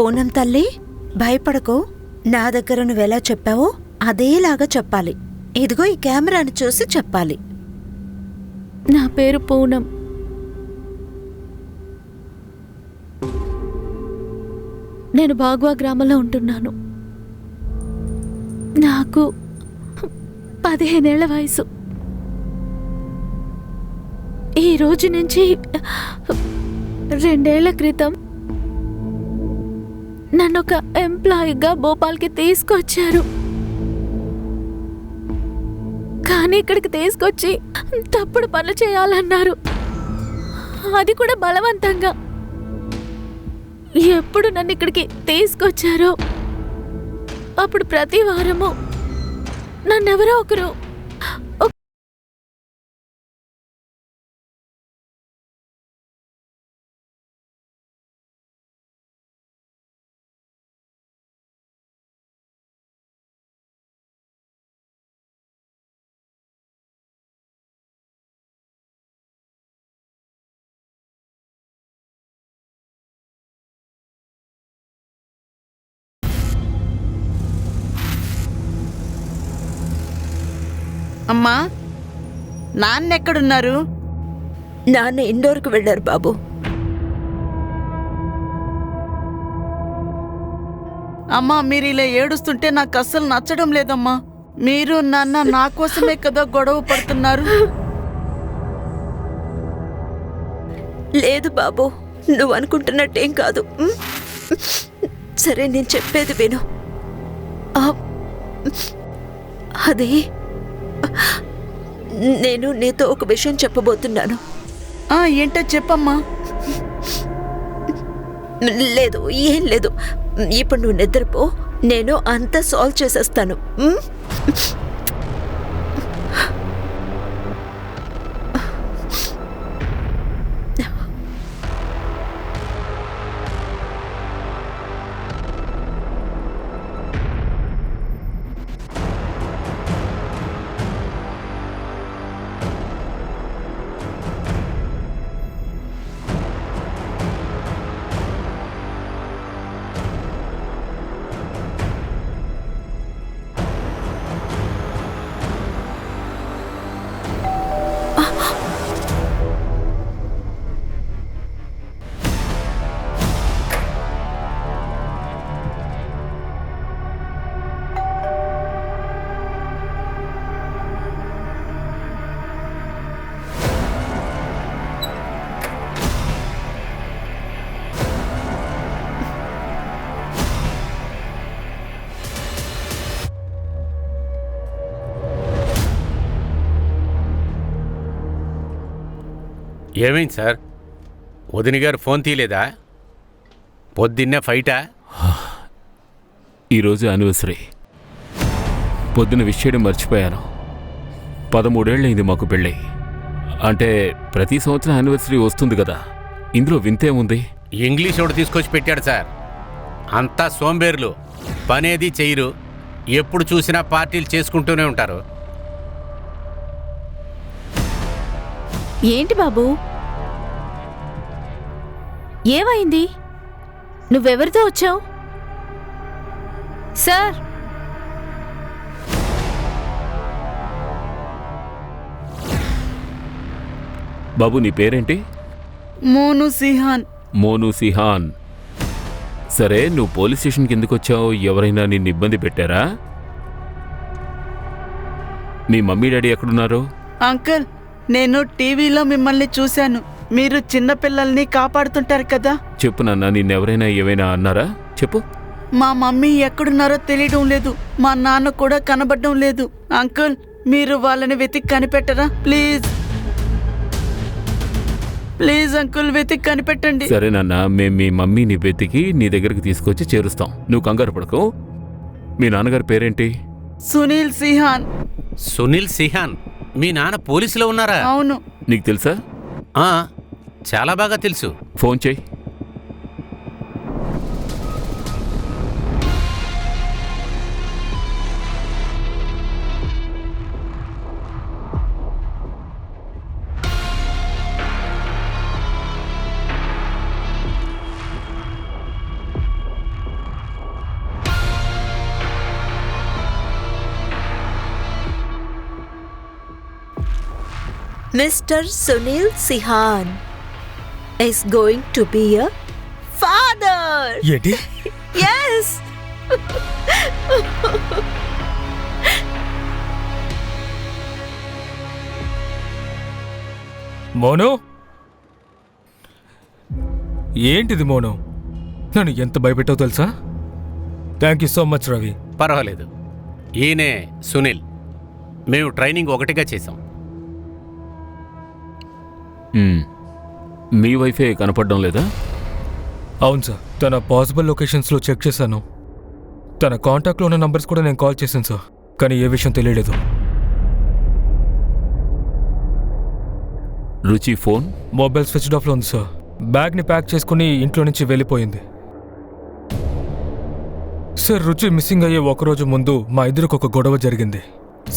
పూనం తల్లి, భయపడకు. నా దగ్గర నువ్వెలా చెప్పావో అదేలాగా చెప్పాలి. ఇదిగో ఈ కెమెరాను చూసి చెప్పాలి. నా పేరు పూనం. నేను బాగ్వా గ్రామంలో ఉంటున్నాను. నాకు 15 ఏళ్ల వయసు. ఈ రోజు నుంచి 2 ఏళ్ల క్రితం నన్ను ఒక ఎంప్లాయీగా భోపాల్కి తీసుకొచ్చారు. కానీ ఇక్కడికి తీసుకొచ్చి తప్పుడు పనులు చేయాలన్నారు, అది కూడా బలవంతంగా. ఎప్పుడు నన్ను ఇక్కడికి తీసుకొచ్చారో అప్పుడు ప్రతి వారము నన్నెవరో ఒకరు అమ్మా, నాన్నెక్కడున్నారు? నాన్న ఇండోర్కి వెళ్ళారు బాబు. అమ్మా, మీరు ఇలా ఏడుస్తుంటే నాకు అస్సలు నచ్చడం లేదమ్మా. మీరు నాన్న నా కోసమే కదా గొడవ పడుతున్నారు. లేదు బాబు, నువ్వు అనుకుంటున్నట్టేం కాదు. సరే, నేను చెప్పేది విను. అది నేను నీతో ఒక విషయం చెప్పబోతున్నాను. ఏంటో చెప్పమ్మా. లేదు, ఏం లేదు. ఇప్పుడు నువ్వు నిద్రపో, నేను అంతా సాల్వ్ చేసేస్తాను. ఏమైంది సార్? వదిన గారు ఫోన్ తీయలేదా? పొద్దున్నే ఫైటా? ఈరోజు యానివర్సరీ. పొద్దున విష్ చేయడం మర్చిపోయాను. 13 ఏళ్ళైంది మాకు పెళ్ళి. అంటే ప్రతి సంవత్సరం యానివర్సరీ వస్తుంది కదా, ఇందులో వింతే ఉంది. ఇంగ్లీష్ ఒకటి తీసుకొచ్చి పెట్టాడు సార్. అంతా సోంబేర్లు, పనేది చెయ్యరు, ఎప్పుడు చూసినా పార్టీలు చేసుకుంటూనే ఉంటారు. ఏంటి బాబు, ఏమైంది? నువ్వెవరితో వచ్చావు? సార్, బాబు నీ పేరేంటి? మోను సిహాన్. మోను సిహాన్. సరే, నువ్వు పోలీస్ స్టేషన్కి ఎందుకు వచ్చావు? ఎవరైనా నిన్ను ఇబ్బంది పెట్టారా? మీ మమ్మీ డాడీ ఎక్కడున్నారు? అంకుల్, నేను టీవీలో మిమ్మల్ని చూశాను. మీరు చిన్నపిల్లల్ని కాపాడుతుంటారు కదా. చెప్పు నాన్న, నిన్నెవరైనా ఏమైనా అన్నారా? చెప్పు. మా మమ్మీ ఎక్కడున్నారో తెలియడం లేదు, మా నాన్న కూడా కనబడడం లేదు. అంకుల్, మీరు వాళ్ళని వెతికి కనిపెట్టరా? ప్లీజ్ ప్లీజ్ అంకుల్, వెతికి కనిపెట్టండి. సరే నాన్న, మేము మీ మమ్మీని వెతికి నీ దగ్గరికి తీసుకొచ్చి చేరుస్తాం. నువ్వు కంగారు పడకు. మీ నాన్నగారి పేరేంటి? సునీల్ సిహాన్. సునీల్ సిహాన్? మీ నాన్న పోలీసులో ఉన్నారా? అవును. నీకు తెలుసా? చాలా బాగా తెలుసు. ఫోన్ చేయి. Mister Sunil Sihan is going to be a father. ఏంటి? Yes. మోను, ఏంటిది మోను? నన్ను ఎంత భయపెట్టావు తెలుసా? Thank you so much Ravi. పర్వాలేదు. ఈయనే సునీల్. మేము ట్రైనింగ్ ఒకటిగా చేసాం. మీ వైఫే కనపడడం లేదా? అవును సార్, తన పాసిబుల్ లొకేషన్స్లో చెక్ చేశాను. తన కాంటాక్ట్లో ఉన్న నంబర్స్ కూడా నేను కాల్ చేశాను సార్, కానీ ఏ విషయం తెలియలేదు. రుచి ఫోన్? మొబైల్ స్విచ్డ్ ఆఫ్లో ఉంది సార్. బ్యాగ్ని ప్యాక్ చేసుకుని ఇంట్లో నుంచి వెళ్ళిపోయింది సార్. రుచి మిస్సింగ్ అయ్యే ఒకరోజు ముందు మా ఇద్దరికి ఒక గొడవ జరిగింది.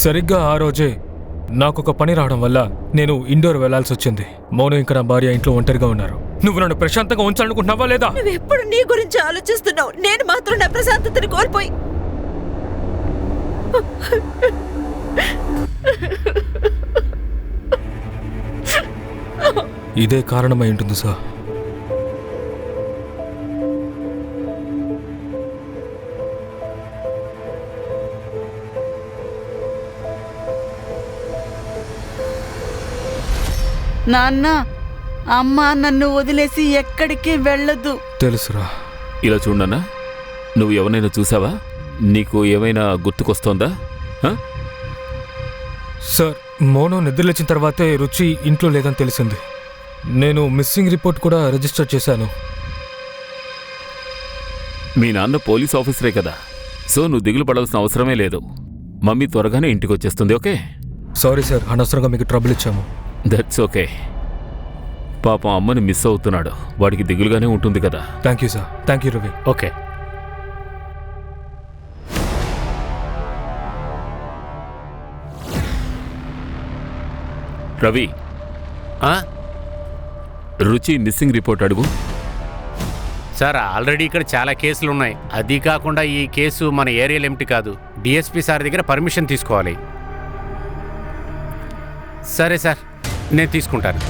సరిగ్గా ఆ రోజే నాకు ఒక పని రావడం వల్ల నేను ఇండోర్ వెళ్లాల్సి వచ్చింది. మౌనం ఇంకా నా భార్య ఇంట్లో ఒంటరిగా ఉన్నారు. నువ్వు నన్ను ప్రశాంతంగా ఉంచాలనుకుంటున్నావా లేదా? నువ్వెప్పుడు నీ గురించి ఆలోచిస్తున్నావు, నేను మాత్రం నా ప్రశాంతతని కోల్పోయి. ఇదే కారణమై ఉంటుంది సార్. నాన్న, అమ్మ నన్ను వదిలేసి ఎక్కడికి వెళ్ళదు. తెలుసురా. ఇలా చూడన్నా, నువ్వు ఎవరైనా చూసావా? నీకు ఏమైనా గుర్తుకొస్తోందా? సార్, మౌనం నిద్రలేచిన తర్వాతే రుచి ఇంట్లో లేదని తెలిసింది. నేను మిస్సింగ్ రిపోర్ట్ కూడా రిజిస్టర్ చేశాను. మీ నాన్న పోలీస్ ఆఫీసరే కదా, సో నువ్వు దిగులు పడాల్సిన అవసరమే లేదు. మమ్మీ త్వరగానే ఇంటికి వచ్చేస్తుంది. ఓకే? సారీ సార్, అనవసరంగా మీకు ట్రబుల్ ఇచ్చాము. That's okay. పాపం అమ్మని మిస్ అవుతున్నాడు, వాడికి దిగులుగానే ఉంటుంది కదా. Thank you sir. Thank you Ravi. Okay. Ravi, రుచి మిస్సింగ్ రిపోర్ట్ అడుగు. సార్, ఆల్రెడీ ఇక్కడ చాలా కేసులు ఉన్నాయి. అది కాకుండా ఈ కేసు మన ఏరియాలో ఏమిటి కాదు, డిఎస్పీ సార్ దగ్గర పర్మిషన్ తీసుకోవాలి. సరే సార్, నేను తీసుకుంటాను.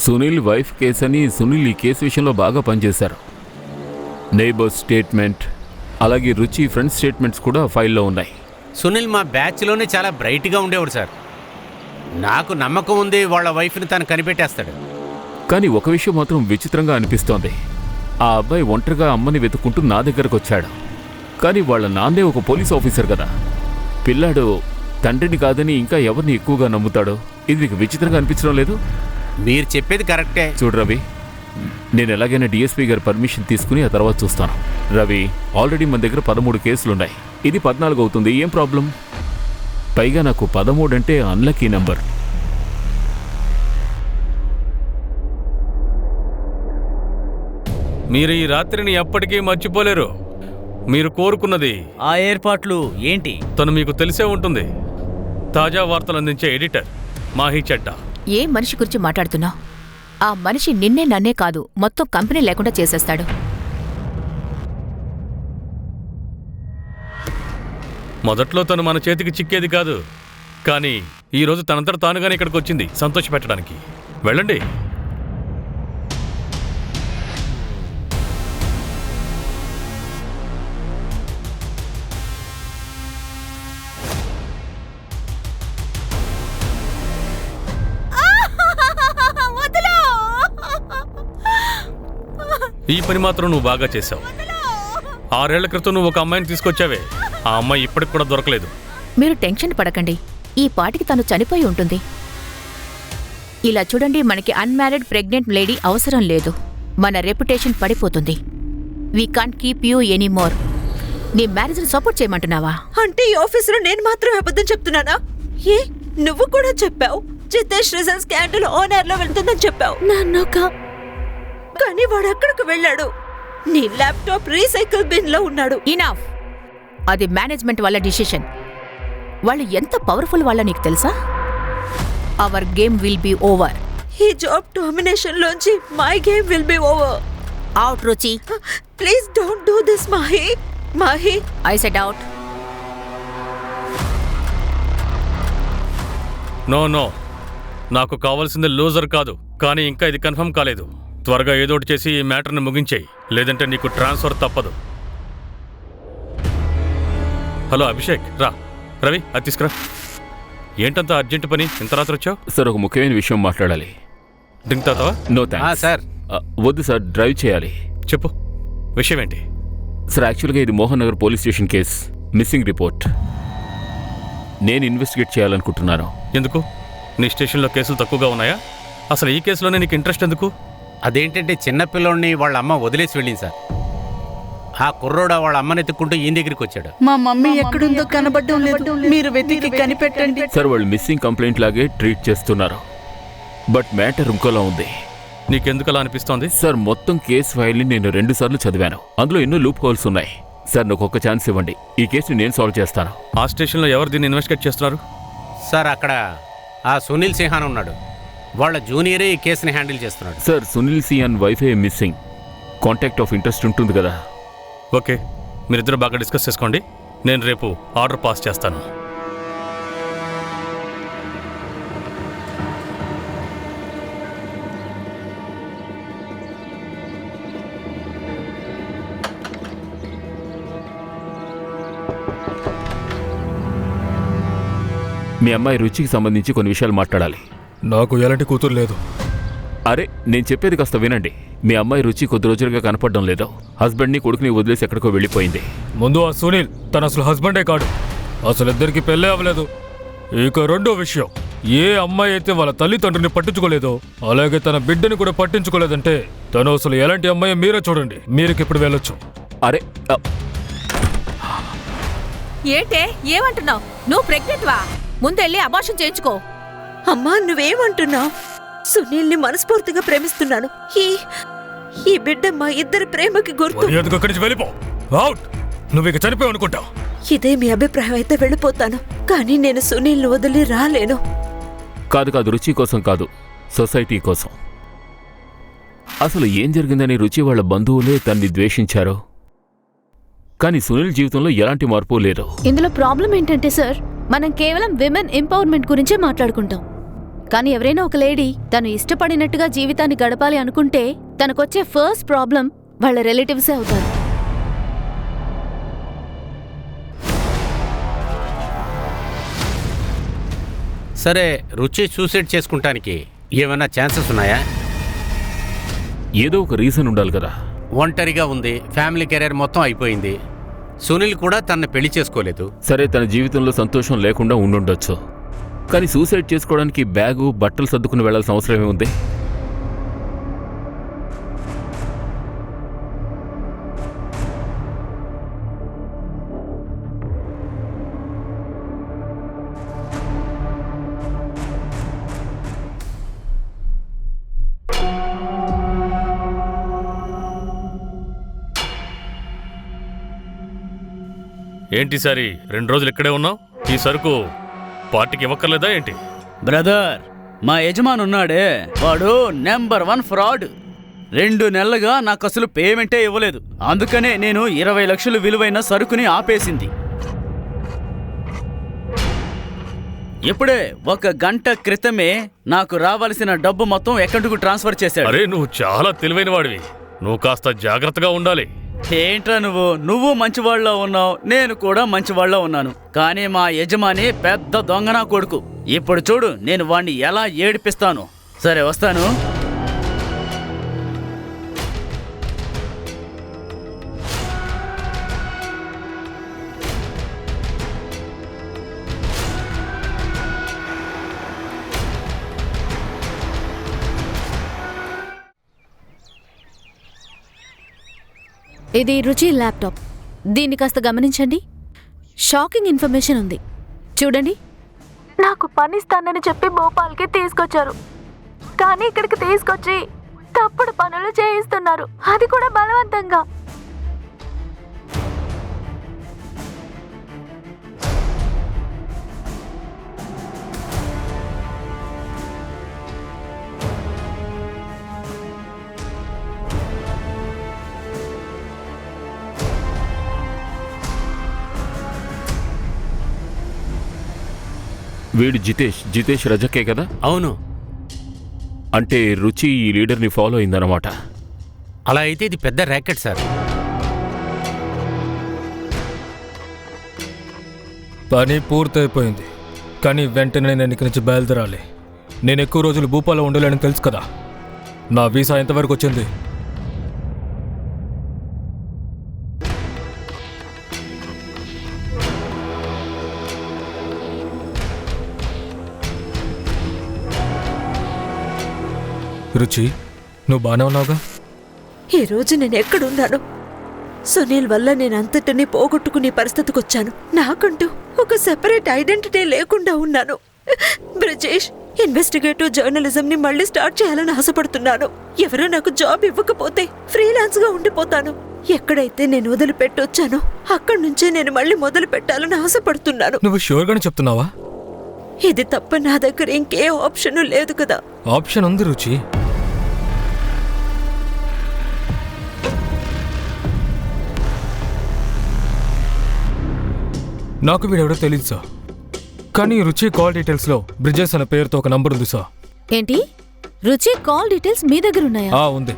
సునీల్ వైఫ్ కేసు అని సునీల్ ఈ కేసు విషయంలో బాగా పనిచేశారు. నైబర్ స్టేట్మెంట్, అలాగే రుచి ఫ్రెండ్ స్టేట్మెంట్స్ కూడా ఫైల్లో ఉన్నాయి. సునీల్ మా బ్యాచ్లోనే చాలా బ్రైట్గా ఉండేవాడు సార్. నాకు నమ్మకం ఉంది వాళ్ళ వైఫ్ని తను కనిపెట్టేస్తాడు. కానీ ఒక విషయం మాత్రం విచిత్రంగా అనిపిస్తోంది. ఆ అబ్బాయి ఒంటరిగా అమ్మని వెతుక్కుంటూ నా దగ్గరకు వచ్చాడు. కానీ వాళ్ళ నాన్నే ఒక పోలీస్ ఆఫీసర్ కదా. పిల్లాడు తండ్రిని కాదని ఇంకా ఎవరిని ఎక్కువగా నమ్ముతాడో? ఇది నీకు విచిత్రంగా అనిపించడం లేదు? మీరు చెప్పేది కరెక్టే. చూడు రవి, నేను ఎలాగైనా డిఎస్పీ గారి పర్మిషన్ తీసుకుని ఆ తర్వాత చూస్తాను. రవి, ఆల్రెడీ మన దగ్గర 13 కేసులున్నాయి. ఇది 14 అవుతుంది. ఏం ప్రాబ్లం? పైగా నాకు 13 అంటే అన్లక్కీ నెంబర్. మీరు ఈ రాత్రిని ఎప్పటికీ మర్చిపోలేరు. మీరు కోరుకున్నది. ఆ ఏర్పాట్లు ఏంటి? తను మీకు తెలిసే ఉంటుంది. తాజా వార్తలు అందించే ఎడిటర్ మాహి చెడ్డా. ఏ మనిషి గురించి మాట్లాడుతున్నావు? ఆ మనిషి నిన్నే నన్నే కాదు, మొత్తం కంపెనీ లేకుండా చేసేస్తాడు. మొదట్లో తను మన చేతికి చిక్కేది కాదు, కానీ ఈరోజు తనంతట తానుగానే ఇక్కడికి వచ్చింది సంతోషపెట్టడానికి. వెళ్ళండి. ఈ పని మాత్రం నువ్వు బాగా చేశావు. 6 ఏళ్ల క్రితం నువ్వు ఒక అమ్మాయిని తీసుకొచ్చావే, ఆ అమ్మాయి ఇప్పటికి కూడా దొరకలేదు. మీరు టెన్షన్ పడకండి, ఈ పాటికి తను చనిపోయి ఉంటుంది. ఇలా చూడండి, మనకి అన్మ్యారీడ్ ప్రెగ్నెంట్ లేడీ అవసరం లేదు. మన రెప్యుటేషన్ పడిపోతుంది. We can't keep you anymore. నీ మ్యారేజ్ని సపోర్ట్ చేయమంటున్నావా? అంటే ఈ ఆఫీసులో నేను మాత్రం అబద్ధం చెప్తున్నానా? ఏ, నువ్వు కూడా చెప్పావు. జితేష్ రిజల్ట్స్ క్యాండిల్ ఓనర్ లో వెళ్తుందని చెప్పావు కానీ వాడు ఎక్కడికి వెళ్ళాడు? నీ ల్యాప్టాప్ రీసైకిల్ బిన్ లో ఉన్నాడు. ఇనాఫ్. అది మేనేజ్మెంట్ వాళ్ళ డిసిషన్. వాళ్ళు ఎంత పవర్ఫుల్ వాళ్ళ నీకు తెలుసా? Our game will be over. ఈ జాబ్ డామినేషన్ లోంచి my game will be over. Out Ruchi. Please don't do this Mahi. Mahi, I said out. No no, నాకు కావాల్సింది లూజర్ కాదు. కానీ ఇంకా ఇది కన్ఫర్మ్ కాలేదు. త్వరగా ఏదోటి చేసి ఈ మ్యాటర్ని ముగించేయి, లేదంటే నీకు ట్రాన్స్ఫర్ తప్పదు. హలో అభిషేక్, రా. రవి, అది తీసుకురా. ఏంటంత అర్జెంట్ పని? ఇంత రాత్రి వచ్చావు? సార్, ఒక ముఖ్యమైన విషయం మాట్లాడాలి. డ్రింక్ తాతావా? No thanks sir. వద్దు సార్, డ్రైవ్ చేయాలి. చెప్పు, విషయం ఏంటి? సార్, యాక్చువల్గా ఇది Mohan Nagar police station case, missing report. నేను ఇన్వెస్టిగేట్ చేయాలనుకుంటున్నాను. ఎందుకు? నీ స్టేషన్లో కేసులు తక్కువగా ఉన్నాయా? అసలు ఈ కేసులోనే నీకు ఇంట్రెస్ట్ ఎందుకు? అదేంటంటే చిన్నపిల్లోడిని వాళ్ళ అమ్మ వదిలేసి వెళ్ళింది సార్. ఆ కుర్రోడు వాళ్ళ అమ్మని ఎత్తుక్కుంటూ ఈయన దగ్గరికి వచ్చాడు. మా మమ్మీ ఎక్కడుందో కనబడడం లేదు, మీరు వెతికి కనిపెట్టండి. సార్, వాళ్ళు మిస్సింగ్ కంప్లైంట్ లాగే ట్రీట్ చేస్తున్నారు. బట్ మ్యాటర్ ఇంకోలా ఉంది. నీకెందుకు అలా అనిపిస్తోంది? సార్, మొత్తం కేసు ఫైల్ని నేను 2 సార్లు చదివాను. అందులో ఎన్నో లూప్ హోల్స్ ఉన్నాయి. సార్, నాకు ఒక ఛాన్స్ ఇవ్వండి. ఈ కేసుని నేను సాల్వ్ చేస్తాను. ఆ స్టేషన్లో ఎవరు దీన్ని ఇన్వెస్టిగేట్ చేస్తున్నారు? సార్, అక్కడ ఆ సునీల్ సిహాన్ ఉన్నాడు. వాళ్ళ జూనియరే ఈ కేసుని హ్యాండిల్ చేస్తున్నాడు. Sir, Sunil cyan wifi missing. Contact of interest ఉంటుంది కదా. ఓకే, మీరిద్దరు బాగా డిస్కస్ చేసుకోండి. నేను రేపు ఆర్డర్ పాస్ చేస్తాను. మీ అమ్మాయి రుచికి సంబంధించి కొన్ని విషయాలు మాట్లాడాలి. నాకు ఎలాంటి కూతురు లేదు. అరే, నేను చెప్పేది కాస్త వినండి. మీ అమ్మాయి రుచి కొద్ది రోజులుగా కనపడడం లేదు. హస్బెండ్ని కొడుకుని వదిలేసి ఎక్కడికో వెళ్ళిపోయింది. ముందు ఆ సునీల్ తన అసలు హస్బెండే కాడు. అసలు ఇద్దరికి పెళ్ళే అవ్వలేదు. ఇక రెండో విషయం, ఏ అమ్మాయి అయితే వాళ్ళ తల్లిదండ్రుని పట్టించుకోలేదో అలాగే తన బిడ్డని కూడా పట్టించుకోలేదంటే తను అసలు ఎలాంటి అమ్మాయి మీరే చూడండి. మీరుకి ఇప్పుడు వెళ్ళొచ్చు. అరే, ఏంటే ఏమంటున్నావు? నువ్వు ప్రెగ్నెంట్ వా? ముందెళ్ళి అబార్షన్ చేయించుకో. అమ్మా, నువ్వేమంటున్నావు? సునీల్ని మనస్ఫూర్తిగా ప్రేమిస్తున్నాను. ఈ బిడ్డ మా ఇద్దరి ప్రేమకి గుర్తు. మర్యాదగా అక్కడి నుంచి వెళ్ళిపో. అవుట్. నువ్వు ఇక చనిపోయి అనుకుంటావు. ఇదే మీ అభిప్రాయం అయితే వెళ్ళిపోతాను, కానీ నేను సునీల్ని వదిలి రాలేను. కాదు కాదు, రుచి కోసం కాదు, సొసైటీ కోసం. అసలు ఏం జరిగిందని రుచి వాళ్ళ బంధువులే తన్ని ద్వేషించారు. కానీ సునీల్ జీవితంలో ఎలాంటి మార్పు లేదు. ఇందులో ప్రాబ్లం ఏంటంటే సార్, మనం కేవలం విమెన్ ఎంపవర్మెంట్ గురించే మాట్లాడుకుంటాం. కానీ ఎవరైనా ఒక లేడీ తను ఇష్టపడినట్టుగా జీవితాన్ని గడపాలి అనుకుంటే తనకొచ్చే ఫస్ట్ ప్రాబ్లం వాళ్ళ రిలేటివ్సే అవుతారు. సరే, రుచి సూసైడ్ చేసుకుంటానికి ఏమైనా ఛాన్సెస్ ఉన్నాయా? ఏదో ఒక రీజన్ ఉండాలి కదా. ఒంటరిగా ఉంది, ఫ్యామిలీ కెరీర్ మొత్తం అయిపోయింది. సునీల్ కూడా తనని పెళ్లి చేసుకోలేదు. సరే, తన జీవితంలో సంతోషం లేకుండా ఉండుండొచ్చు. కానీ సూసైడ్ చేసుకోవడానికి బ్యాగు బట్టలు సర్దుకుని వెళ్లాల్సిన అవసరం ఏముంది? ఏంటి సారి 2 రోజులు ఇక్కడే ఉన్నావు? ఈ సరుకు పార్టీకి ఇవ్వక్కర్లేదా ఏంటి? బ్రదర్, మా యజమాని ఉన్నాడే, వాడు నెంబర్ 1 ఫ్రాడ్. 2 నెలలుగా నాకు అసలు పేమెంటే ఇవ్వలేదు. అందుకనే నేను 20 లక్షలు విలువైన సరుకుని ఆపేసింది. ఇప్పుడే 1 గంట క్రితమే నాకు రావాల్సిన డబ్బు మొత్తం అకౌంట్కు ట్రాన్స్ఫర్ చేశాడు. అరే, నువ్వు చాలా తెలివైన వాడివి. నువ్వు కాస్త జాగ్రత్తగా ఉండాలి. ఏంట్రా నువ్వు మంచివాళ్ళ ఉన్నావు, నేను కూడా మంచివాళ్ళ ఉన్నాను. కానీ మా యజమాని పెద్ద దొంగనా కొడుకు. ఇప్పుడు చూడు నేను వాణ్ణి ఎలా ఏడిపిస్తాను. సరే, వస్తాను. ఇది రుచి ల్యాప్టాప్. దీన్ని కాస్త గమనించండి. షాకింగ్ ఇన్ఫర్మేషన్ ఉంది చూడండి. నాకు పనిస్తానని చెప్పి భోపాల్కి తీసుకొచ్చారు. కానీ ఇక్కడికి తీసుకొచ్చి తప్పుడు పనులు చేయిస్తున్నారు, అది కూడా బలవంతంగా. వీడు జితేష్ రజకే కదా? అవును. అంటే రుచి ఈ లీడర్ని ఫాలో అయిందన్నమాట. అలా అయితే ఇది పెద్ద ర్యాకెట్ సార్. పని పూర్తయిపోయింది, కానీ వెంటనే నేను ఇక్కడి నుంచి బయలుదేరాలి. నేను ఎక్కువ రోజులు భూపాల్లో ఉండలేని తెలుసు కదా. నా వీసా ఎంతవరకు వచ్చింది? రుచి, నువ్వు బాగానే ఉన్నావుగా? ఈ రోజు నేను ఎక్కడున్నాను? సునీల్ వల్ల నేను అంతటినీ పోగొట్టుకునే పరిస్థితికి వచ్చాను. నాకంటూ ఒక సెపరేట్ ఐడెంటిటీ లేకుండా ఉన్నాను. బ్రిజేష్, ఇన్వెస్టిగేటివ్ జర్నలిజం ని మళ్ళీ స్టార్ట్ చేయాలని ఆశపడుతున్నాను. ఎవరో నాకు జాబ్ ఇవ్వకపోతే ఫ్రీలాన్స్ గా ఉండిపోతాను. ఎక్కడైతే నేను వదిలిపెట్టొచ్చానో అక్కడి నుంచే నేను మళ్ళీ మొదలు పెట్టాలని ఆశపడుతున్నాను. నువ్వు షూర్గానే చెప్తున్నావా? ఇది తప్ప నా దగ్గర ఇంకే ఆప్షన్ లేదు కదా. ఆప్షన్ ఉంది రుచి. నాకు వీడెవడో తెలియదు సార్, కానీ రుచి కాల్ డీటెయిల్స్లో బ్రిజేష్ అనే పేరుతో ఒక నంబర్ ఉంది సార్. ఏంటి? రుచి కాల్ డీటెయిల్స్ మీ దగ్గర ఉన్నాయా? ఉంది.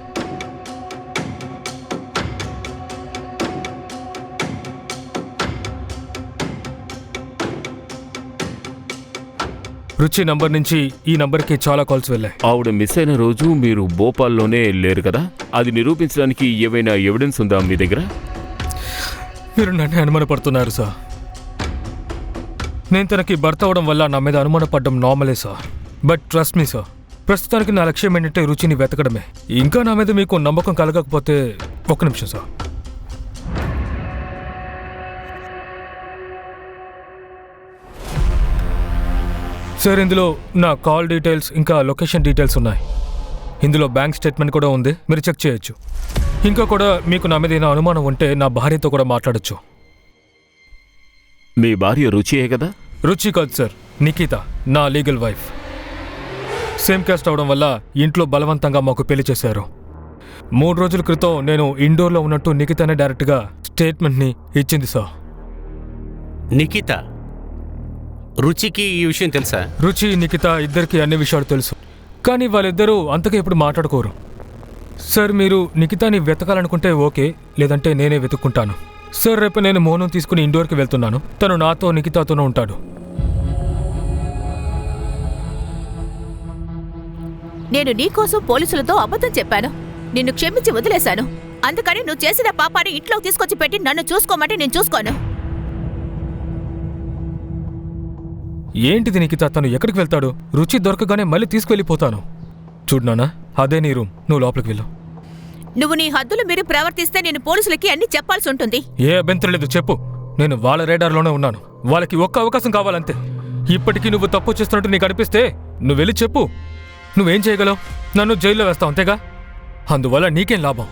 రుచి నంబర్ నుంచి ఈ నంబర్కి చాలా కాల్స్ వెళ్ళాయి. ఆవిడ మిస్ అయిన రోజు మీరు భోపాల్లోనే లేరు కదా? అది నిరూపించడానికి ఏవైనా ఎవిడెన్స్ ఉందా మీ దగ్గర? మీరు నన్ను అనుమానపడుతున్నారు సార్. నేను తనకి భర్త అవడం వల్ల నా మీద అనుమానపడడం నార్మలే sir. But trust me sir, ప్రస్తుతానికి నా లక్ష్యం ఏంటంటే రుచిని వెతకడమే. ఇంకా నా మీద మీకు నమ్మకం కలగకపోతే ఒక్క నిమిషం సార్. సార్, ఇందులో నా కాల్ డీటెయిల్స్ ఇంకా లొకేషన్ డీటెయిల్స్ ఉన్నాయి. ఇందులో బ్యాంక్ స్టేట్మెంట్ కూడా ఉంది, మీరు చెక్ చేయొచ్చు. ఇంకా కూడా మీకు నా మీద ఏదైనా అనుమానం ఉంటే నా భార్యతో కూడా మాట్లాడొచ్చు. మీ భార్య రుచియే కదా? రుచి కాదు సార్, నిఖిత, నా లీగల్ వైఫ్. సేమ్ కాస్ట్ అవడం వల్ల ఇంట్లో బలవంతంగా మాకు పెళ్లి చేశారు. 3 రోజుల క్రితం నేను ఇండోర్లో ఉన్నట్టు నిఖితనే డైరెక్ట్గా స్టేట్మెంట్ని ఇచ్చింది సార్. నిఖిత, రుచికి ఈ విషయం తెలుసా? రుచి, నిఖిత ఇద్దరికి అన్ని విషయాలు తెలుసు, కానీ వాళ్ళిద్దరూ అంతగా ఎప్పుడు మాట్లాడుకోరు. సార్, మీరు నిఖితాని వెతకాలనుకుంటే ఓకే, లేదంటే నేనే వెతుక్కుంటాను. సార్, రేపు నేను మోహనం తీసుకుని ఇండోర్కి వెళ్తున్నాను. తను నాతో నిఖితాతోనూ ఉంటాడు. నేను నీకోసం పోలీసులతో అబద్ధం చెప్పాను, నిన్ను క్షమించి వదిలేశాను. అందుకని నువ్వు చేసిన పాపాన్ని ఇంట్లోకి తీసుకొచ్చి పెట్టి నన్ను చూసుకోమంటే నేను చూసుకోను. ఏంటిది నిఖిత? తను ఎక్కడికి వెళ్తాడు? రుచి దొరకగానే మళ్ళీ తీసుకువెళ్ళిపోతాను. చూడనా, అదే నీ రూమ్, నువ్వు లోపలికి వెళ్ళు. నువ్వు నీ హద్దులు మీరు ప్రవర్తిస్తే నేను పోలీసులకి అన్ని చెప్పాల్సి ఉంటుంది. ఏ అభ్యంతరం లేదు, చెప్పు. నేను వాళ్ళ రేడార్లోనే ఉన్నాను. వాళ్ళకి ఒక్క అవకాశం కావాలంతే. ఇప్పటికీ నువ్వు తప్పు చేస్తున్నట్టు నీకు అనిపిస్తే నువ్వు వెళ్ళి చెప్పు. నువ్వేం చేయగలవు? నన్ను జైల్లో వేస్తావు, అంతేగా? అందువల్ల నీకేం లాభం?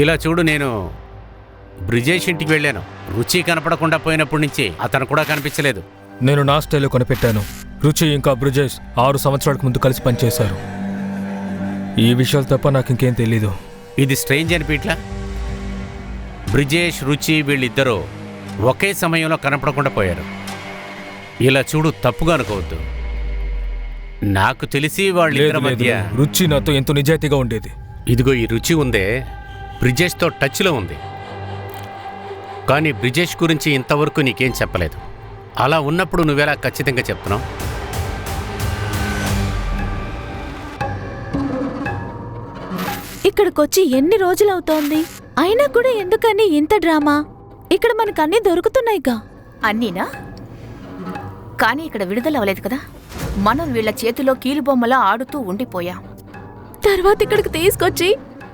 ఇలా చూడు, నేను బ్రిజేష్ ఇంటికి వెళ్ళాను. రుచి కనపడకుండా పోయినప్పటి నుంచి అతను కూడా కనిపించలేదు. నేను నా స్టైల్లో కొనిపెట్టాను. రుచి ఇంకా బ్రిజేష్ 6 సంవత్సరాలకు ముందు కలిసి పనిచేశారు. ఈ విషయాలు తప్ప నాకు ఇంకేం తెలీదు. ఇది స్ట్రేంజ్ అనిపిట్లా? బ్రిజేష్, రుచి వీళ్ళిద్దరూ ఒకే సమయంలో కనపడకుండా పోయారు. ఇలా చూడు, తప్పుగా అనుకోవద్దు. నాకు తెలిసి వాళ్ళిద్దరి మధ్య రుచి నాతో ఎంతో నిజాయితీగా ఉండేది. ఇదిగో ఈ రుచి ఉందే, బ్రిజేష్తో టచ్లో ఉంది. కానీ బ్రిజేష్ గురించి ఇంతవరకు నీకేం చెప్పలేదు. అలా ఉన్నప్పుడు నువ్వెలా ఖచ్చితంగా చెప్తున్నావు? ఇక్కడికొచ్చి ఎన్ని రోజులవుతోంది? అయినా కూడా ఎందుకని ఇంత డ్రామా? ఇక్కడ మనకు అన్నీ దొరుకుతున్నాయిగా. అన్నీనా? కానీ ఇక్కడ విడుదల అవ్వలేదు కదా. మనం వీళ్ళ చేతిలో కీలుబొమ్మలా ఆడుతూ ఉండిపోయాం. తర్వాత ఇక్కడికి తీసుకొచ్చి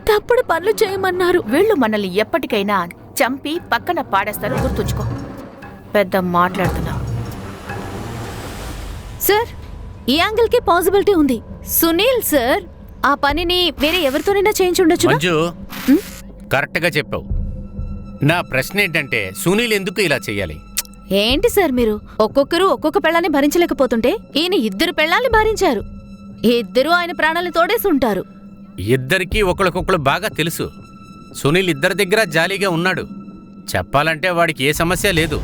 తప్పుడు పనులు చేయమన్నారు. వీళ్ళు మనల్ని ఎప్పటికైనా చంపి పక్కన పాడేస్తారు, గుర్తుంచుకో. పెద్ద మాట్లాడుతున్నావు. సార్, ఈ యాంగిల్ కి పాసిబిలిటీ ఉంది. సునీల్ సార్ ఆ పనిని వేరే ఎవరితోనైనా చేయించుండొచ్చు. మంజు, కరెక్ట్గా చెప్పావు. నా ప్రశ్న ఏంటంటే సునీల్ ఎందుకు ఇలా చెయ్యాలి? ఏంటి సార్ మీరు ఒక్కొక్కరు ఒక్కొక్క పెళ్ళాన్ని భరించలేకపోతుంటే ఈయన 2 పెళ్ళాన్ని భరించారు. 2 ఆయన ప్రాణాలను తోడేసి ఉంటారు. ఇద్దరికీ ఒకరికొకరు బాగా తెలుసు. సునీల్ ఇద్దరి దగ్గర జాలీగా ఉన్నాడు. చెప్పాలంటే వాడికి ఏ సమస్య లేదు.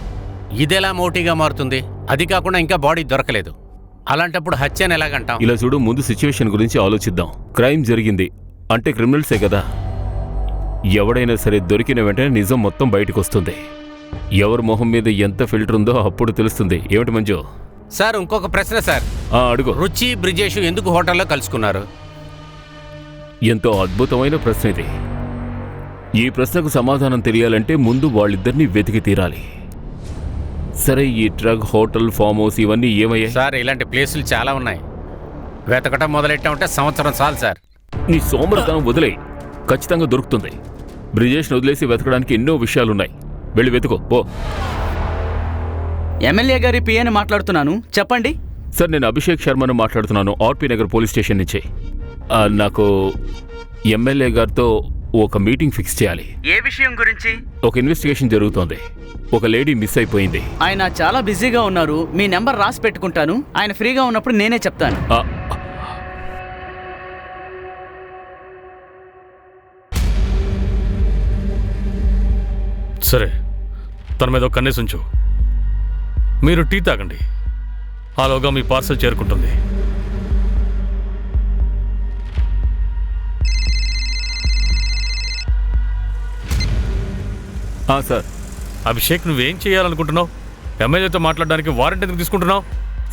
ఇదెలా మోటీగా మారుతుంది? అది కాకుండా ఇంకా బాడీ దొరకలేదు. అలాంటప్పుడు హత్యని ఎలాగంటాం? ఇలా చూడు, ముందు సిచ్యువేషన్ గురించి ఆలోచిద్దాం. క్రైమ్ జరిగింది అంటే క్రిమినల్సే కదా. ఎవడైనా సరే దొరికిన వెంటనే నిజం మొత్తం బయటకు వస్తుంది. ఎవరి మొహం మీద ఎంత ఫిల్టర్ ఉందో అప్పుడు తెలుస్తుంది. ఏమిటి మంజు? సార్, ఇంకొక ప్రశ్న సార్. అడుగు. రుచి, బ్రిజేష్ ఎందుకు హోటల్లో కలుసుకున్నారు? ఎంతో అద్భుతమైన ప్రశ్న ఇది. ఈ ప్రశ్నకు సమాధానం తెలియాలంటే ముందు వాళ్ళిద్దరినీ వెతికి తీరాలి. సరే, ఈ ట్రక్, హోటల్, ఫామ్ హౌస్ ఇవన్నీ ఏమయ్యాయి? సార్, ఇలాంటి ప్లేసులు చాలా ఉన్నాయి. వెతకటం మొదలెట్టామంటే సంవత్సరం చాలు సార్. నీ సోమరతనం వదిలే, ఖచ్చితంగా దొరుకుతుంది. బ్రిజేష్ను వదిలేసి వెతకడానికి ఎన్నో విషయాలున్నాయి. వెళ్ళి వెతుకో పో. ఎమ్మెల్యే గారి పిఏని మాట్లాడుతున్నాను, చెప్పండి. సార్, నేను అభిషేక్ శర్మను మాట్లాడుతున్నాను, ఆర్పీ నగర్ పోలీస్ స్టేషన్ నుంచి. నాకు ఎమ్మెల్యే గారితో ఒక మీటింగ్ ఫిక్స్ చేయాలి. ఏ విషయం గురించి? ఒక ఇన్వెస్టిగేషన్ జరుగుతోంది. ఒక లేడీ మిస్ అయిపోయింది. ఆయన చాలా బిజీగా ఉన్నారు. మీ నెంబర్ రాసి పెట్టుకుంటాను. ఆయన ఫ్రీగా ఉన్నప్పుడు నేనే చెప్తాను. సరే, తన మీద ఒక కన్నేసి ఉంచు. మీరు టీ తాగండి. ఆలోగా మీ పార్సల్ చేరుకుంటుంది. సార్. అభిషేక్, నువ్వేం చేయాలనుకుంటున్నావు? ఎమ్మెల్యేతో మాట్లాడడానికి వారెంట్ ఎందుకు తీసుకుంటున్నావు?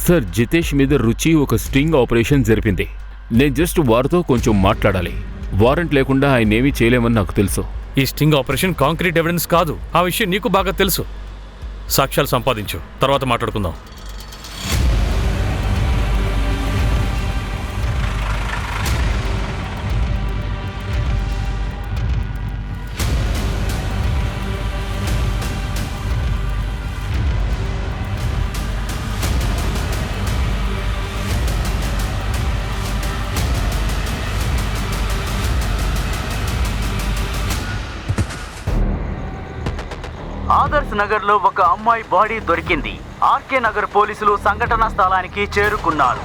సార్, జితేష్ మీద రుచి ఒక స్టింగ్ ఆపరేషన్ జరిపింది. నేను జస్ట్ వారితో కొంచెం మాట్లాడాలి. వారెంట్ లేకుండా ఆయన ఏమీ చేయలేమని నాకు తెలుసు. ఈ స్టింగ్ ఆపరేషన్ కాంక్రీట్ ఎవిడెన్స్ కాదు. ఆ విషయం నీకు బాగా తెలుసు. సాక్ష్యాలు సంపాదించు, తర్వాత మాట్లాడుకుందాం. ఆదర్శ్ నగర్ లో ఒక అమ్మాయి బాడీ దొరికింది. ఆర్కే నగర్ పోలీసులు సంఘటనా స్థలానికి చేరుకున్నారు.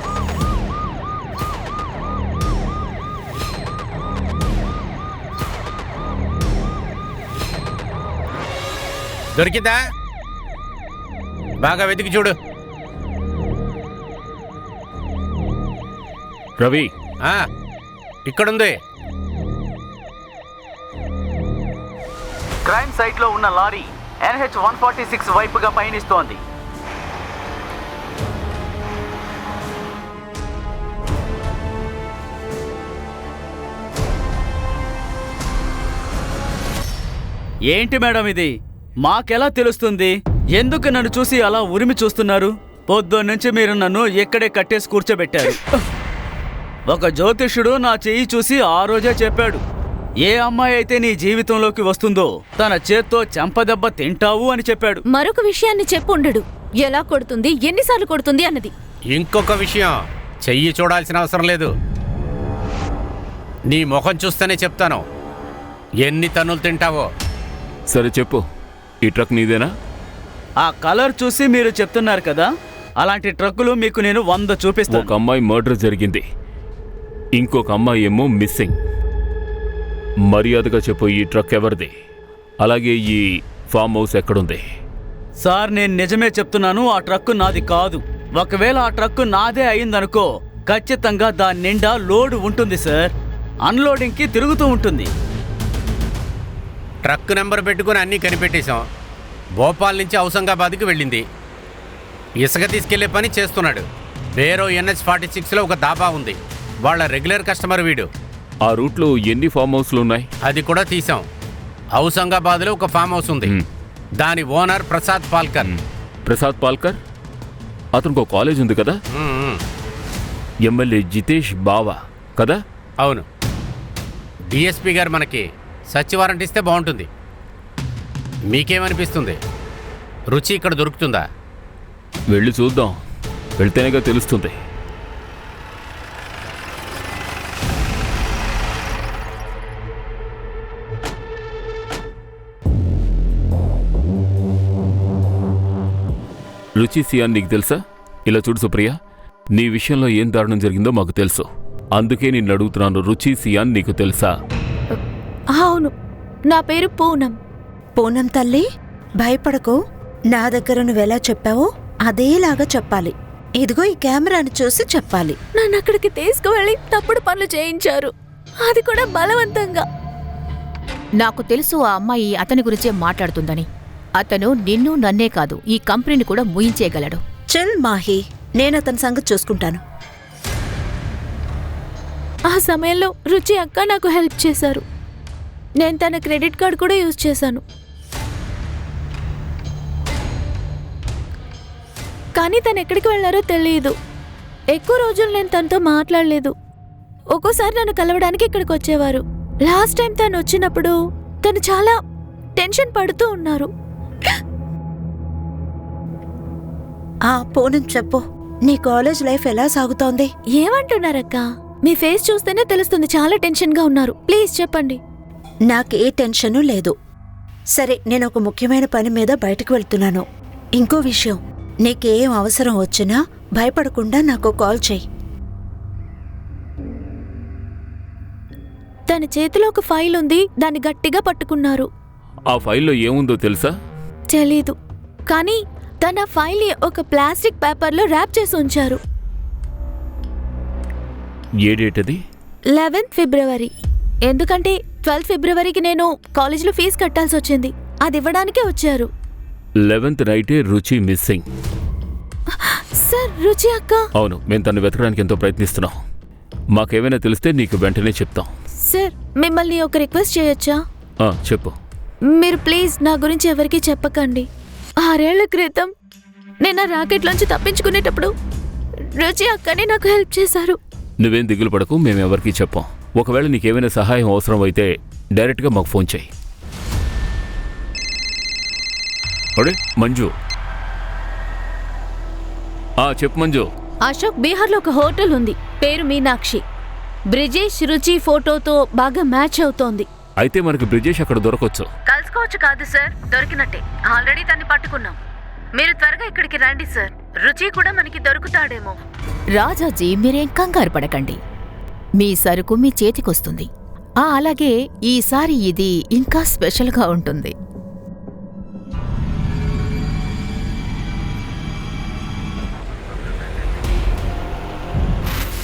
దొరికిందా? బాగా వెతికి చూడు. రవి, ఇక్కడుంది. క్రైమ్ సైట్ లో ఉన్న లారీ NH 146 వైపుగా పయనిస్తోంది. ఏంటి మేడం ఇది? మాకెలా తెలుస్తుంది? ఎందుకు నన్ను చూసి అలా ఉరిమి చూస్తున్నారు? పొద్దున్నుంచి మీరు నన్ను ఎక్కడే కట్టేసి కూర్చోబెట్టారు. ఒక జ్యోతిష్యుడు నా చెయ్యి చూసి ఆ రోజే చెప్పాడు, ఏ అమ్మాయి అయితే నీ జీవితంలోకి వస్తుందో తన చేత్తో చెంపదెబ్బ తింటావు అని చెప్పాడు. మరొక విషయాన్ని చెప్పు ఉండడు. ఎలా కొడుతుంది, ఎన్నిసార్లు కొడుతుంది అన్నది. ఇంకొక విషయం, చెయ్యి చూడాల్సిన అవసరం లేదు. నీ ముఖం చూస్తేనే చెప్తాను ఎన్ని తన్నులు తింటావో. సరే చెప్పు, ఈ ట్రక్ నీదేనా? ఆ కలర్ చూసి మీరు చెప్తున్నారు కదా, అలాంటి ట్రక్కులు మీకు నేను 100 చూపిస్తాను. ఒక అమ్మాయి మర్డర్ జరిగింది, ఇంకొక అమ్మాయి ఏమో మిస్సింగ్. మర్యాదగా చెప్పు, ఈ ట్రక్ ఎవరిది? అలాగే ఈ ఫామ్ హౌస్ ఎక్కడుంది? సార్, నేను నిజమే చెప్తున్నాను, ఆ ట్రక్కు నాది కాదు. ఒకవేళ ఆ ట్రక్కు నాదే అయిందనుకో, ఖచ్చితంగా దాని నిండా లోడు ఉంటుంది సార్. అన్లోడింగ్కి తిరుగుతూ ఉంటుంది. ట్రక్ నెంబర్ పెట్టుకుని అన్నీ కనిపెట్టేశాం. భోపాల్ నుంచి ఔసంగాబాద్కి వెళ్ళింది. ఇసుక తీసుకెళ్లే పని చేస్తున్నాడు. వేరో NH 46లో ఒక దాబా ఉంది. వాళ్ళ రెగ్యులర్ కస్టమర్ వీడు. ఆ రూట్లో ఎన్ని ఫామ్ హౌస్లు ఉన్నాయి? అది కూడా తీసాం. ఔసంగాబాద్లో ఒక ఫామ్ హౌస్ ఉంది. దాని ఓనర్ ప్రసాద్ పాల్కర్. ప్రసాద్ పాల్కర్ అతనికి ఒక కాలేజ్ ఉంది కదా, ఎమ్మెల్యే జితేష్ బావా కదా? అవును. డిఎస్పీ గారు మనకి సచివారెంట్ ఇస్తే బాగుంటుంది. మీకేమనిపిస్తుంది? రుచి ఇక్కడ దొరుకుతుందా? వెళ్ళి చూద్దాం, వెళ్తేనేగా తెలుస్తుంది. రుచి సియాన్ నీకు తెలుసా? ఇలా చూడు సుప్రియ, నీ విషయంలో ఏం దారుణం జరిగిందో మాకు తెలుసు. అందుకే నిన్ను అడుగుతున్నాను, రుచి సియాన్ నీకు తెలుసా? అవును, నా పేరు పూనం. పూనం తల్లి, భయపడకు. నా దగ్గర నువ్వెలా చెప్పావో అదేలాగా చెప్పాలి. ఇదిగో ఈ కెమెరాను చూసి చెప్పాలి. నన్ను అక్కడికి తీసుకువెళ్ళి తప్పుడు పనులు చేయించారు, అది కూడా బలవంతంగా. నాకు తెలుసు ఆ అమ్మాయి అతని గురించే మాట్లాడుతుందని. అతను నిన్ను నన్నే కాదు, ఈ కంపెనీని కూడా ముయించేయగలడు. చెల్ మాహి, నేనతని సంగతి చూసుకుంటాను. ఆ సమయంలో రుచి అక్క నాకు హెల్ప్ చేశారు. నేను తన క్రెడిట్ కార్డ్ కూడా యూజ్ చేశాను. కానీ తను ఎక్కడికి వెళ్ళారో తెలియదు. ఎక్కువ రోజులు నేను తనతో మాట్లాడలేదు. ఒక్కోసారి నన్ను కలవడానికి ఇక్కడికి వచ్చేవారు. లాస్ట్ టైం తను వచ్చినప్పుడు తను చాలా టెన్షన్ పడుతూ ఉన్నారు. పూనం చెప్పు, నీ కాలేజ్ లైఫ్ ఎలా సాగుతోంది? ఏమంటున్నారక్క? మీ ఫేస్ చూస్తేనే తెలుస్తుంది చాలా టెన్షన్గా ఉన్నారు. ప్లీజ్ చెప్పండి. నాకే టెన్షను లేదు. సరే, నేను ఒక ముఖ్యమైన పని మీద బయటకు వెళ్తున్నాను. ఇంకో విషయం, నీకేం అవసరం వచ్చినా భయపడకుండా నాకు కాల్ చెయ్యి. తన చేతిలో ఒక ఫైల్ ఉంది, దాన్ని గట్టిగా పట్టుకున్నారు. ఆ ఫైల్లో ఏముందో తెలుసా? తెలీదు, కానీ తన ఫైల్ ఒక ప్లాస్టిక్ పేపర్లో ర్యాప్ చేసి ఉంచారు. ఏ డేట్ అది? 11th ఫిబ్రవరి. ఎందుకంటే 12th ఫిబ్రవరికి నేను కాలేజీలో ఫీజు కట్టాల్సి వచ్చింది. అది ఇవ్వడానికే వచ్చారు. 11th నైటే రుచి మిస్సింగ్. సార్, రుచి అక్క? అవును, మేము తను వెతకడానికి ఎంతో ప్రయత్నిస్తున్నాం. మాకేమైనా తెలిస్తే నీకు వెంటనే చెప్తాం. సార్, మిమ్మల్ని ఒక రిక్వెస్ట్ చేయొచ్చా? చెప్పు. మీరు ప్లీజ్ నా గురించి ఎవరికీ చెప్పకండి. 6 ఏళ్ల క్రితం నేను ఆ రాకెట్లోంచి తప్పించుకునేటప్పుడు రుచి అక్కనే నాకు హెల్ప్ చేశారు. నువ్వేం దిగులు పడకు, మేమెవరికీ చెప్పాం. ఒకవేళ నీకేమైనా సహాయం అవసరం అయితే డైరెక్ట్గా మాకు ఫోన్ చేయి. అడే మంజు. చెప్పు మంజు. అశోక్ బీహార్లో ఒక హోటల్ ఉంది, పేరు మీనాక్షి. బ్రిజేష్ రుచి ఫోటోతో బాగా మ్యాచ్ అవుతోంది. అయితే మనకి బ్రిజేష్ అక్కడ దొరకొచ్చు. కలుసుకోవచ్చు కాదు సార్, దొరికినట్టే. ఆల్రెడీ తన్ని పట్టుకున్నాం. మీరు త్వరగా ఇక్కడికి రండి సార్, రుచి కూడా మనకి దొరుకుతాడేమో. రాజాజీ, మీరేం కంగారు పడకండి. మీ సరుకు మీ చేతికొస్తుంది. అలాగే ఈసారి ఇది ఇంకా స్పెషల్గా ఉంటుంది.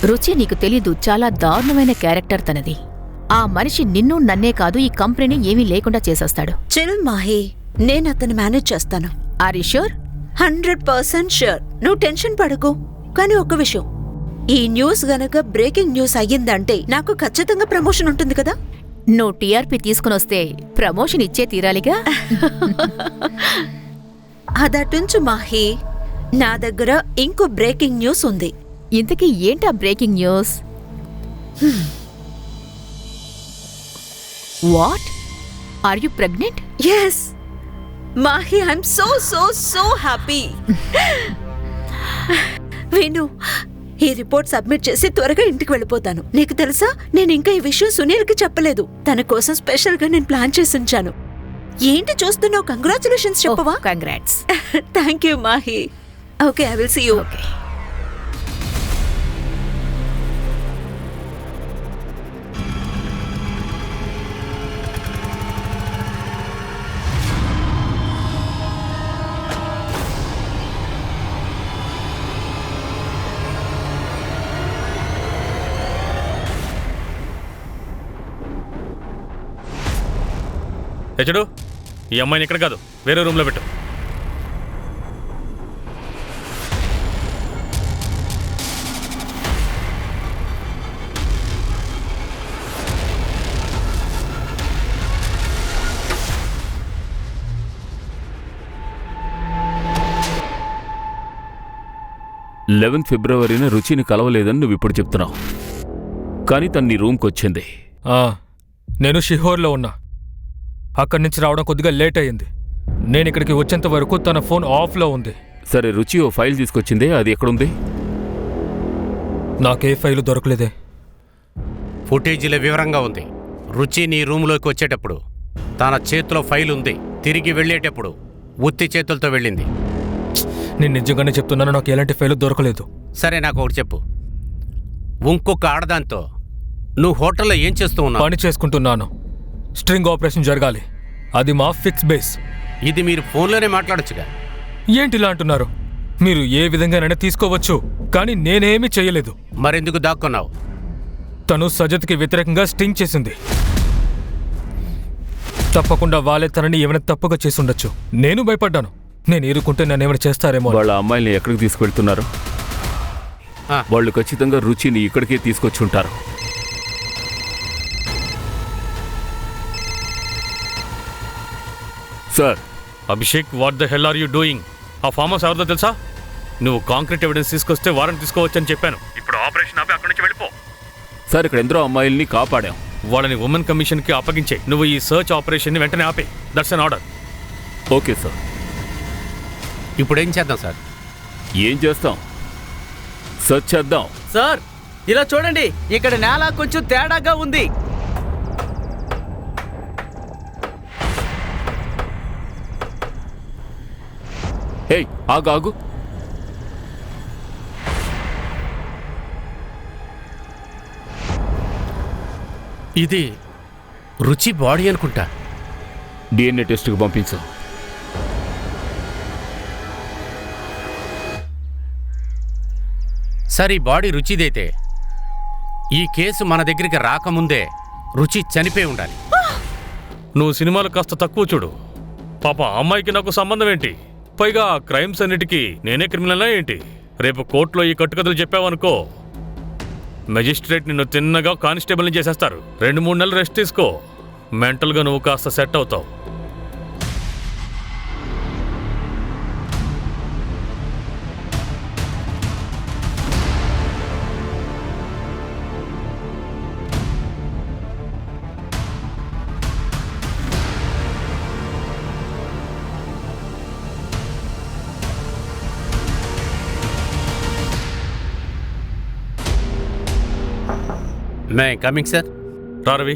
రుచి, నీకు తెలీదు, చాలా దారుణమైన క్యారెక్టర్ తనది. ఆ మనిషి నిన్ను నన్నే కాదు, ఈ కంపెనీని ఏమీ లేకుండా చేసేస్తాడు. చెల్ మాహి, నేను అతన్ని మేనేజ్ చేస్తాను. Are you sure? 100% ష్యూర్. నువ్వు టెన్షన్ పడకు. కానీ ఒక్క విషయం, ఈ న్యూస్ గనక బ్రేకింగ్ న్యూస్ అయ్యిందంటే నాకు ఖచ్చితంగా ప్రమోషన్ ఉంటుంది కదా. నువ్వు టీఆర్పీ తీసుకునొస్తే ప్రమోషన్ ఇచ్చే తీరాలిగా. అదటుంచు మాహి, నా దగ్గర ఇంకో బ్రేకింగ్ న్యూస్ ఉంది. ఇంతకీ ఏంటా breaking news? What? Are you pregnant? Yes Mahi, I'm so so so happy. విను, ఈ రిపోర్ట్ సబ్మిట్ చేసి త్వరగా ఇంటికి వెళ్ళిపోతాను. నీకు తెలుసా, నేను ఇంకా ఈ విషయం సునీల్కి చెప్పలేదు. తన కోసం స్పెషల్ గా నేను ప్లాన్ చేసి ఉంచాను. ఏంటి చూస్తున్నావు? కంగ్రాచులేషన్స్ చెప్పవా? Congrats. Thank you Mahi. Okay, I will see you. Okay. హెచ్డు, ఈ అమ్మాయిని ఇక్కడ కాదు, వేరే రూమ్లో పెట్టు. 11 ఫిబ్రవరిన రుచిని కలవలేదని నువ్వు ఇప్పుడు చెప్తున్నావు. కానీ తను నీ రూమ్కి వచ్చింది. నేను షిహోర్లో ఉన్నా. అక్కడి నుంచి రావడం కొద్దిగా లేట్ అయ్యింది. నేను ఇక్కడికి వచ్చేంత వరకు తన ఫోన్ ఆఫ్లో ఉంది. సరే, రుచి ఓ ఫైల్ తీసుకొచ్చిందే, అది ఎక్కడుంది? నాకే ఫైలు దొరకలేదే. ఫుటేజీలో వివరంగా ఉంది. రుచి నీ రూములోకి వచ్చేటప్పుడు తన చేతిలో ఫైల్ ఉంది. తిరిగి వెళ్ళేటప్పుడు ఉత్తి చేతులతో వెళ్ళింది. నేను నిజంగానే చెప్తున్నాను, నాకు ఎలాంటి ఫైలు దొరకలేదు. సరే, నాకు ఒకటి చెప్పు. ఇంకొక ఆడదాంతో నువ్వు హోటల్లో ఏం చేస్తూ ఉన్నావు? పని చేసుకుంటున్నాను. స్ట్రింగ్ ఆపరేషన్ జరగాలి. అది మా ఫిక్స్ బేస్. ఇది మీరు ఫోన్లోనే మాట్లాడొచ్చుగా. ఏంటిలా అంటున్నారు? మీరు ఏ విధంగానైనా తీసుకోవచ్చు, కానీ నేనేమీ చేయలేదు. మరెందుకు దాక్కున్నావు? తను సజత్కి వ్యతిరేకంగా స్టింగ్ చేసింది. తప్పకుండా వాళ్ళే తనని ఏమైనా తప్పుగా చేసుండొచ్చు. నేను భయపడ్డాను. నేను ఏరుకుంటే నన్ను ఏమైనా చేస్తారేమో. వాళ్ళ అమ్మాయిని ఎక్కడికి తీసుకెళ్తున్నారు? వాళ్ళు ఖచ్చితంగా రుచిని ఇక్కడికే తీసుకొచ్చి ఉంటారు. Sir. Abhishek, what the hell are you doing? ఆ ఫామ్ హౌస్ ఎవరిదో తెలుసా? నువ్వు కాంక్రీట్ ఎవిడెన్స్ తీసుకొస్తే వారెంట్ తీసుకోవచ్చని చెప్పాను. ఇప్పుడు ఆపరేషన్ ఆపి అక్కడి నుంచి వెళ్ళిపో. సార్, ఇక్కడ ఎందరో అమ్మాయిల్ని కాపాడాం. వాళ్ళని ఉమెన్ కమిషన్కి అప్పగించే. నువ్వు ఈ సర్చ్ ఆపరేషన్ని వెంటనే ఆపే. That's an order. Okay sir. ఇప్పుడేం చేద్దాం సార్? ఏం చేస్తాం? సర్చ్ చేద్దాం. సార్, ఇలా చూడండి, ఇక్కడ నేల కొంచెం తేడాగా ఉంది. ఏయ్, ఆగు. ఇది రుచి బాడీ అనుకుంటా. డిఎన్ఏ టెస్ట్కి పంపించు. సార్, ఈ బాడీ రుచిదైతే ఈ కేసు మన దగ్గరికి రాకముందే రుచి చనిపోయి ఉండాలి. నువ్వు సినిమాలు కాస్త తక్కువ చూడు. పాప, అమ్మాయికి నాకు సంబంధం ఏంటి? పైగా క్రైమ్స్ అన్నిటికీ నేనే క్రిమినల్నా ఏంటి? రేపు కోర్టులో ఈ కట్టుకథలు చెప్పావనుకో, మెజిస్ట్రేట్ నిన్ను తిన్నగా కానిస్టేబుల్ని చేసేస్తారు. 2-3 నెలలు రెస్ట్ తీసుకో. మెంటల్గా నువ్వు కాస్త సెట్ అవుతావు. May coming sir. రారవి.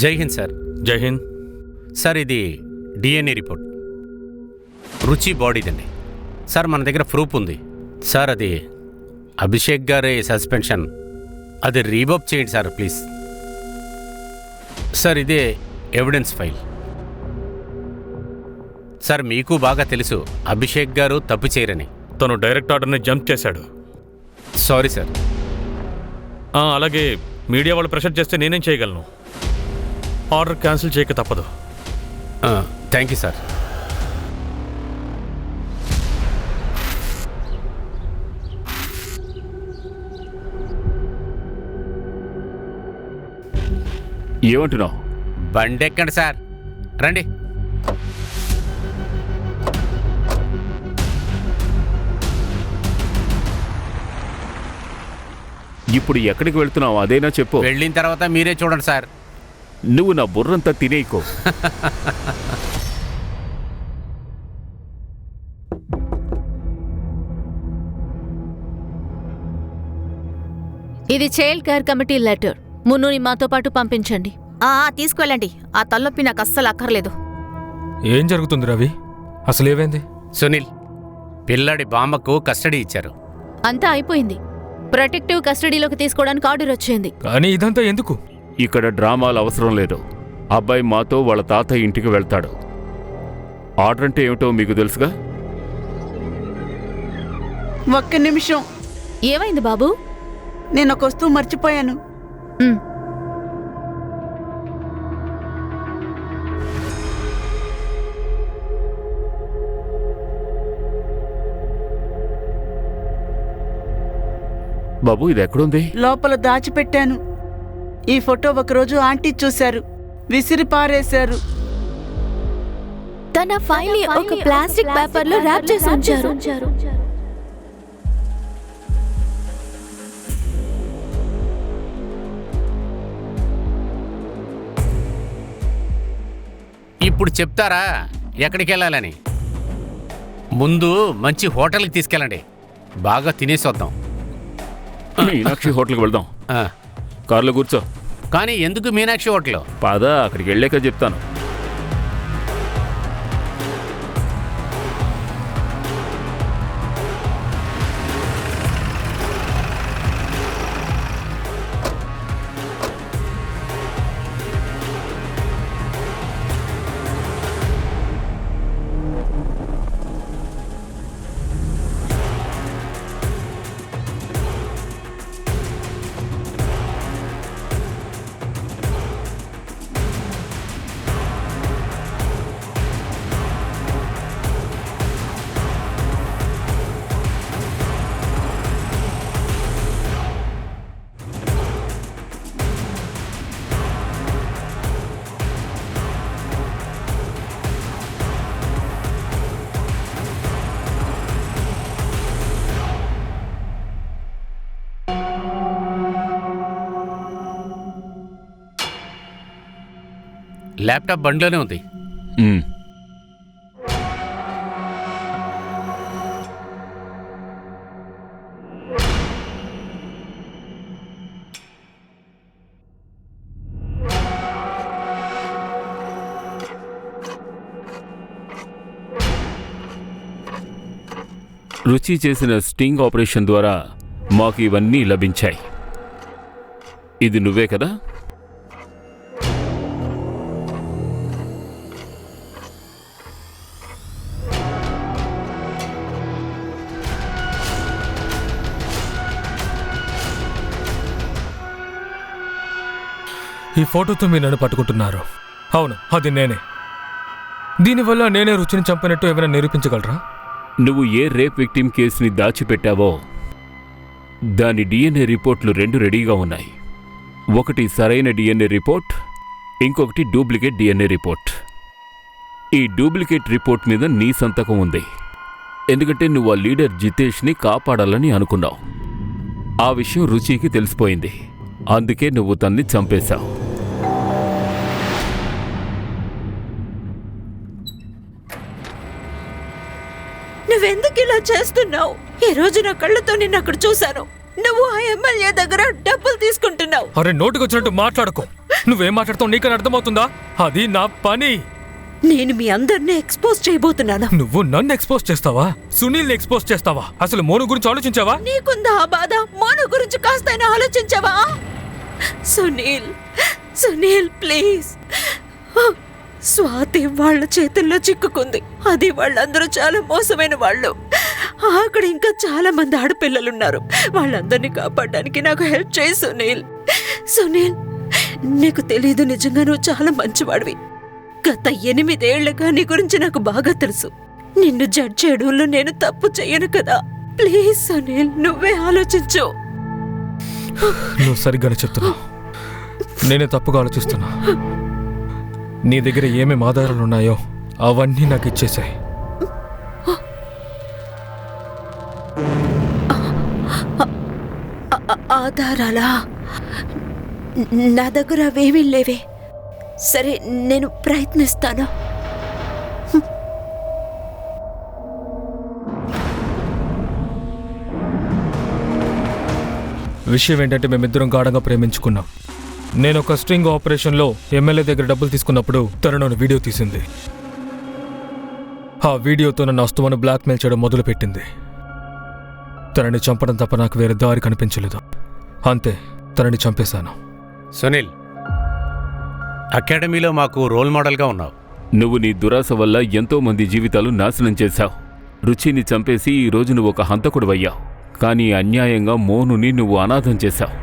జై హింద్ సార్. జై హింద్. సార్, ఇది డిఎన్ఏ రిపోర్ట్. రుచి బాడీదండి సార్. మన దగ్గర ప్రూఫ్ ఉంది సార్. అది అభిషేక్ గారి సస్పెన్షన్. అది రీవోక్ చేయండి సార్, ప్లీజ్. సార్, ఇదే ఎవిడెన్స్ ఫైల్. సార్, మీకు బాగా తెలుసు అభిషేక్ గారు తప్పు చేయరని. తను డైరెక్ట్ ఆర్డర్ని జంప్ చేశాడు. Sorry sir. అలాగే మీడియా వాళ్ళు ప్రెషర్ చేస్తే నేనేం చేయగలను? ఆర్డర్ క్యాన్సిల్ చేయక తప్పదు. Thank you sir. ఏమంటున్నావు? బండెక్కండి సార్, రండి. ఇప్పుడు ఎక్కడికి వెళ్తున్నావు అదేనా చెప్పు. వెళ్ళిన తర్వాత మీరే చూడండి సార్. నువ్వు నా బుర్రంతా తినేయకో. ఇది చైల్డ్ కేర్ కమిటీ లెటర్. మున్నుని మాతో పాటు పంపించండి. తీసుకువెళ్ళండి. ఆ తలనొప్పి నాకు అస్సలు అక్కర్లేదు. ఏం జరుగుతుంది రవి? అసలు ఏమైంది? సునీల్, పిల్లాడి బామ్మకు కస్టడీ ఇచ్చారు. అంతా అయిపోయింది. ప్రొటెక్టివ్ కస్టడీలోకి తీసుకోవడానికి ఆర్డర్ వచ్చింది. కానీ ఇదంతా ఎందుకు? ఇక్కడ డ్రామాలు అవసరం లేదు. అబ్బాయి మాతో వాళ్ళ తాతయ్య ఇంటికి వెళ్తాడు. ఆర్డర్ అంటే ఏమిటో మీకు తెలుసుగా. ఒక్క నిమిషం. ఏమైంది బాబు? నేను ఒక వస్తువు మర్చిపోయాను. బాబు, ఇది ఎక్కడుంది? లోపల దాచిపెట్టాను. ఈ ఫోటో ఒకరోజు ఆంటీ చూశారు, విసిరి పారేశారు. తన ఫైల్ ఒక ప్లాస్టిక్ పేపర్ లో ర్యాప్ చేసి ఉంచారు. ఇప్పుడు చెప్తారా ఎక్కడికి వెళ్ళాలని? ముందు మంచి హోటల్కి తీసుకెళ్ళండి, బాగా తినేసి వద్దాం. మీనాక్షి హోటల్కి వెళ్దాం. ఆ, కార్లో కూర్చో. కానీ ఎందుకు మీనాక్షి హోటల్? పద, అక్కడికి వెళ్ళాక చెప్తాను. ల్యాప్టాప్ బండిలోనే ఉంది. ఉమ్. రుచి చేసిన స్టింగ్ ఆపరేషన్ ద్వారా మాకు ఇవన్నీ లభించాయి. ఇది నువ్వే కదా? ఈ ఫోటోతో మీరు నన్ను పట్టుకుంటున్నారు. అవును, అది నేనే. దీనివల్ల నేనే రుచిని చంపినట్టు ఏమైనా నిరూపించగలరా? నువ్వు ఏ రేప్ విక్టిమ్ కేసుని దాచిపెట్టావో దాని డిఎన్ఏ రిపోర్ట్లు 2 రెడీగా ఉన్నాయి. ఒకటి సరైన డిఎన్ఏ రిపోర్ట్, ఇంకొకటి డూప్లికేట్ డిఎన్ఏ రిపోర్ట్. ఈ డూప్లికేట్ రిపోర్ట్ మీద నీ సంతకం ఉంది. ఎందుకంటే నువ్వు ఆ లీడర్ జితేష్ని కాపాడాలని అనుకున్నావు. ఆ విషయం రుచికి తెలిసిపోయింది. అందుకే నువ్వు తన్ని చంపేశావు. నువ్వెందుకు ఇలా చేస్తున్నావు? ఈ రోజు నా కళ్ళతో నిన్ను అక్కడ చూశాను. నువ్వు ఆ ఎమ్మెల్యే దగ్గర డబ్బులు తీసుకుంటున్నావు. అరే, నోటికి వచ్చినట్టు మాట్లాడుకో. నువ్వేం మాట్లాడుతావు నీకని అర్థమవుతుందా? అది నా పని. నేను మీ అందరినీ ఎక్స్పోజ్ చేయబోతున్నాను. నువ్వు నన్ను ఎక్స్పోజ్ చేస్తావా? సునీల్ని ఎక్స్పోజ్ చేస్తావా? అసలు మోను గురించి ఆలోచించావా? నీకుందా ఆ బాధ? మోను గురించి కాస్తైనా ఆలోచించావా? సునీల్, సునీల్ ప్లీజ్. స్వాతి వాళ్ళ చేతుల్లో చిక్కుకుంది. అది వాళ్ళందరూ చాలా మోసమైన వాళ్ళు. అక్కడ ఇంకా చాలా మంది ఆడపిల్లలున్నారు. వాళ్ళందరినీ కాపాడడానికి నాకు హెల్ప్ చేయి సునీల్. సునీల్, నీకు తెలీదు, నిజంగా నువ్వు చాలా మంచివాడివి. గత 8 ఏళ్లుగా నీ గురించి నాకు బాగా తెలుసు. నిన్ను జడ్జ్ చేయడంలో నేను తప్పు చెయ్యను కదా. ప్లీజ్ సునీల్, నువ్వే ఆలోచించు. నువ్వు సరిగ్గానే చెప్తున్నావు. నేనే తప్పుగా ఆలోచిస్తున్నా. నీ దగ్గర ఏమేమి ఆధారాలున్నాయో అవన్నీ నాకు ఇచ్చేసాయి. ఆధారాలా? నా దగ్గర అవేమీ లేవే. సరే, నేను ప్రయత్నిస్తాను. విషయం ఏంటంటే మేమిద్దరం గాఢంగా ప్రేమించుకున్నాం. నేను ఒక స్ట్రింగ్ ఆపరేషన్లో ఎమ్మెల్యే దగ్గర డబ్బులు తీసుకున్నప్పుడు తను నన్ను వీడియో తీసింది. ఆ వీడియోతో నన్ను అస్తుమను బ్లాక్మెయిల్ చేయడం మొదలుపెట్టింది. తనని చంపడం తప్ప నాకు వేరే దారి కనిపించలేదు. అంతే, తనని చంపేశాను. సునీల్, అకాడమీలో మాకు రోల్ మోడల్గా ఉన్నావు. నువ్వు నీ దురాశ వల్ల ఎంతో మంది జీవితాలు నాశనం చేశావు. రుచిని చంపేసి ఈ రోజు నువ్వు ఒక హంతకుడివయ్యావు. కానీ అన్యాయంగా మోనుని నువ్వు అనాథం చేశావు.